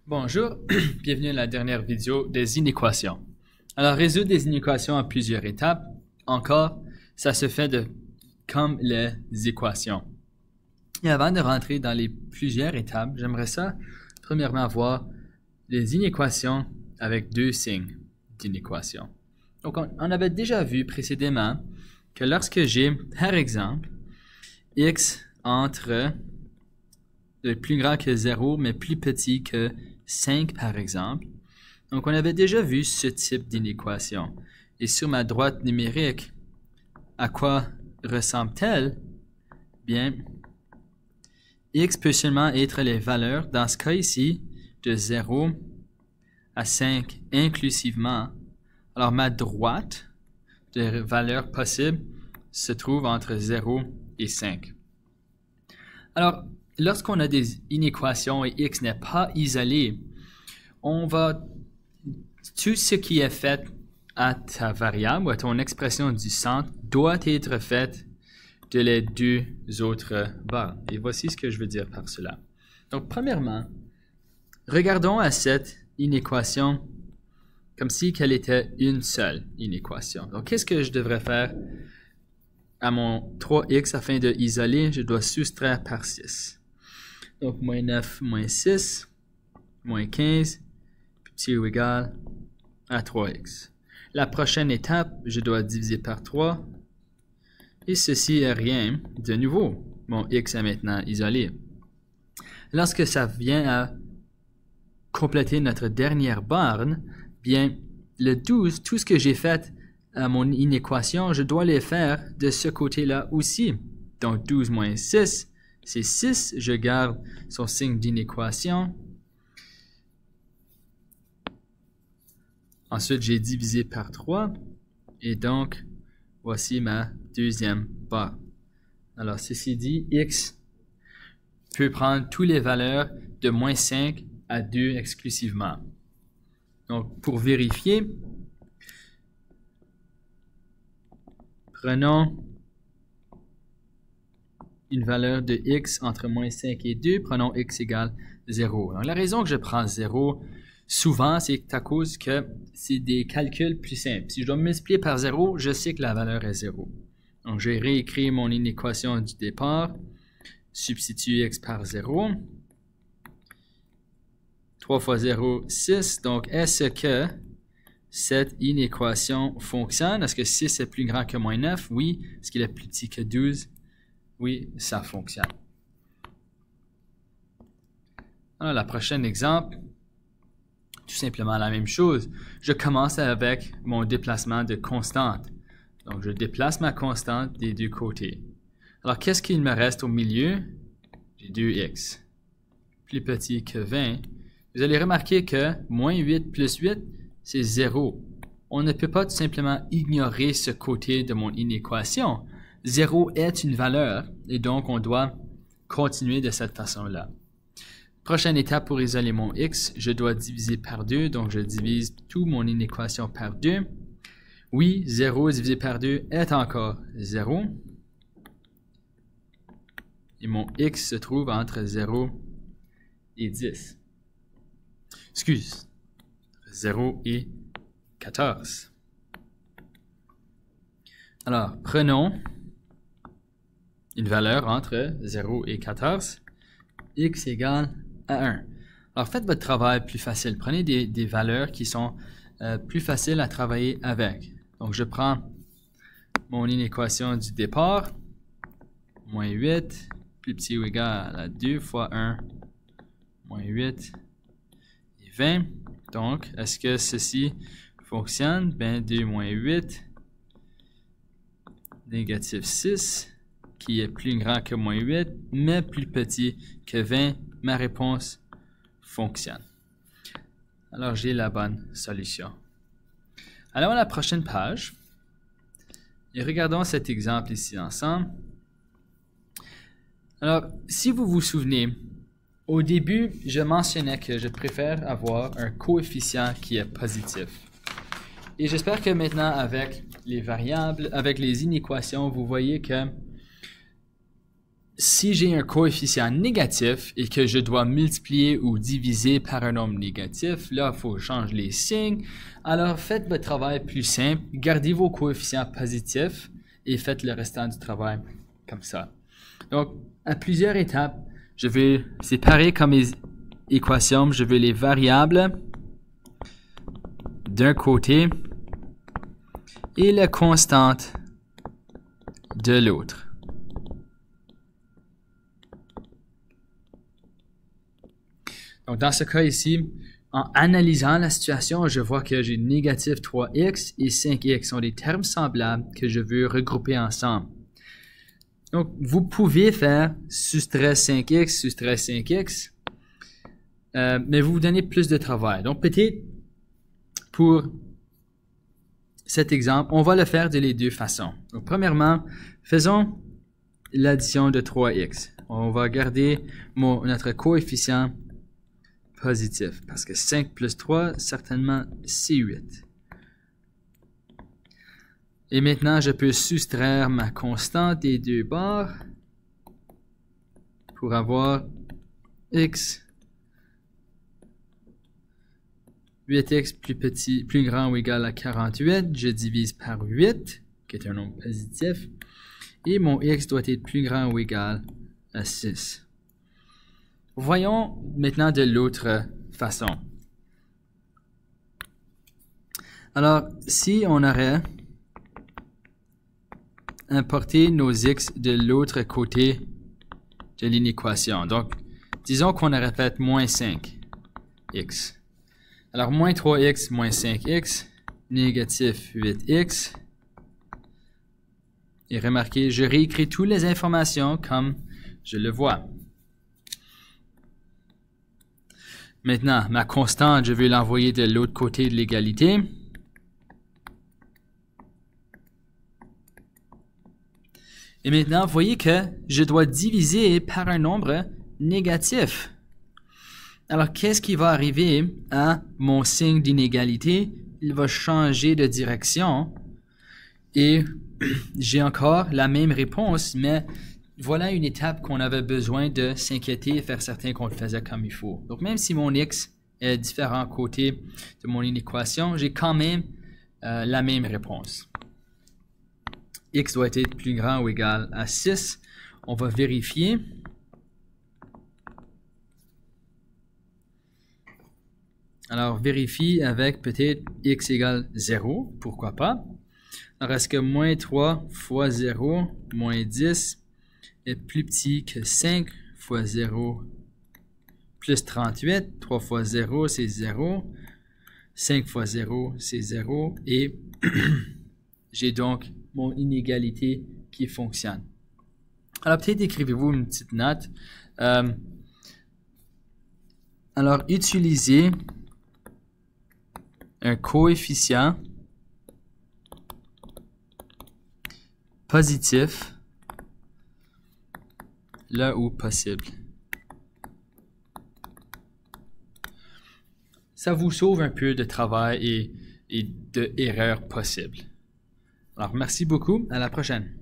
Bonjour, bienvenue à la dernière vidéo des inéquations. Alors, résoudre des inéquations en plusieurs étapes, encore, ça se fait comme les équations. Et avant de rentrer dans les plusieurs étapes, j'aimerais ça, premièrement, voir les inéquations avec deux signes d'inéquation. Donc, on avait déjà vu précédemment que lorsque j'ai, par exemple, x entre le plus grand que 0, mais plus petit que 5, par exemple. Donc, on avait déjà vu ce type d'inéquation. Et sur ma droite numérique, à quoi ressemble-t-elle? Bien, x peut seulement être les valeurs, dans ce cas ici, de 0 à 5 inclusivement. Alors, ma droite de valeurs possibles se trouve entre 0 et 5. Alors, lorsqu'on a des inéquations et x n'est pas isolé, tout ce qui est fait à ta variable ou à ton expression du centre doit être fait de les deux autres bornes. Et voici ce que je veux dire par cela. Donc, premièrement, regardons à cette inéquation comme si qu'elle était une seule inéquation. Donc, qu'est-ce que je devrais faire à mon 3x afin de isoler? Je dois soustraire par 6. Donc, moins 9, moins 6, moins 15, petit ou égal à 3x. La prochaine étape, je dois diviser par 3. Et ceci est rien de nouveau. Mon x est maintenant isolé. Lorsque ça vient à compléter notre dernière borne, bien, le 12, tout ce que j'ai fait à mon inéquation, je dois les faire de ce côté-là aussi. Donc, 12 moins 6, c'est 6. Je garde son signe d'inéquation. Ensuite, j'ai divisé par 3. Et donc, voici ma deuxième barre. Alors, ceci dit, x peut prendre toutes les valeurs de moins 5 à 2 exclusivement. Donc, pour vérifier, prenons une valeur de x entre moins 5 et 2, prenons x égale 0. Donc, la raison que je prends 0, souvent, c'est à cause que c'est des calculs plus simples. Si je dois multiplier par 0, je sais que la valeur est 0. Donc, je vais réécrire mon inéquation du départ, substituer x par 0. 3 fois 0, 6. Donc, est-ce que cette inéquation fonctionne? Est-ce que 6 est plus grand que moins 9? Oui. Est-ce qu'il est plus petit que 12? Oui, ça fonctionne. Alors, le prochain exemple, tout simplement la même chose. Je commence avec mon déplacement de constante. Donc, je déplace ma constante des deux côtés. Alors, qu'est-ce qu'il me reste au milieu? J'ai 2x. Plus petit que 20. Vous allez remarquer que moins 8 plus 8, c'est 0. On ne peut pas tout simplement ignorer ce côté de mon inéquation. 0 est une valeur et donc on doit continuer de cette façon-là. Prochaine étape pour isoler mon x, je dois diviser par 2, donc je divise toute mon inéquation par 2. Oui, 0 divisé par 2 est encore 0. Et mon x se trouve entre 0 et 10. Excuse, 0 et 14. Alors, prenons une valeur entre 0 et 14, x égale à 1. Alors, faites votre travail plus facile. Prenez des valeurs qui sont plus faciles à travailler avec. Donc, je prends mon inéquation du départ, moins 8, plus petit ou égal à 2 fois 1, moins 8, et 20. Donc, est-ce que ceci fonctionne? Bien, 2 moins 8, négatif 6, qui est plus grand que moins 8, mais plus petit que 20. Ma réponse fonctionne. Alors, j'ai la bonne solution. Allons à la prochaine page et regardons cet exemple ici ensemble. Alors, si vous vous souvenez, au début, je mentionnais que je préfère avoir un coefficient qui est positif. Et j'espère que maintenant, avec les variables, avec les inéquations, vous voyez que si j'ai un coefficient négatif et que je dois multiplier ou diviser par un nombre négatif, là, il faut changer les signes. Alors, faites votre travail plus simple. Gardez vos coefficients positifs et faites le restant du travail comme ça. Donc, à plusieurs étapes, je vais séparer comme mes équations. Je veux les variables d'un côté et la constante de l'autre. Donc, dans ce cas ici, en analysant la situation, je vois que j'ai négatif 3x et 5x sont des termes semblables que je veux regrouper ensemble. Donc, vous pouvez faire soustraire 5x, soustraire 5x, mais vous donnez plus de travail. Donc, peut-être pour cet exemple, on va le faire de les deux façons. Donc, premièrement, faisons l'addition de 3x. On va garder notre coefficient positif, parce que 5 plus 3, certainement, c'est 8. Et maintenant, je peux soustraire ma constante des deux bords pour avoir x, 8x plus grand ou égal à 48. Je divise par 8, qui est un nombre positif, et mon x doit être plus grand ou égal à 6. Voyons maintenant de l'autre façon. Alors, si on aurait importé nos x de l'autre côté de l'inéquation, donc disons qu'on aurait fait moins 5x. Alors, moins 3x moins 5x, négatif 8x. Et remarquez, je réécris toutes les informations comme je le vois. Maintenant, ma constante, je vais l'envoyer de l'autre côté de l'égalité. Et maintenant, vous voyez que je dois diviser par un nombre négatif. Alors, qu'est-ce qui va arriver à mon signe d'inégalité? Il va changer de direction. Et j'ai encore la même réponse, mais voilà une étape qu'on avait besoin de s'inquiéter et faire certain qu'on le faisait comme il faut. Donc, même si mon x est différent côté de mon inéquation, j'ai quand même la même réponse. X doit être plus grand ou égal à 6. On va vérifier. Alors, vérifie avec peut-être x égale 0. Pourquoi pas? Alors, est-ce que moins 3 fois 0, moins 10, est plus petit que 5 fois 0 plus 38. 3 fois 0, c'est 0. 5 fois 0, c'est 0. Et j'ai donc mon inégalité qui fonctionne. Alors, peut-être écrivez-vous une petite note. Alors, utilisez un coefficient positif là où possible. Ça vous sauve un peu de travail et d'erreurs possibles. Alors, merci beaucoup. À la prochaine.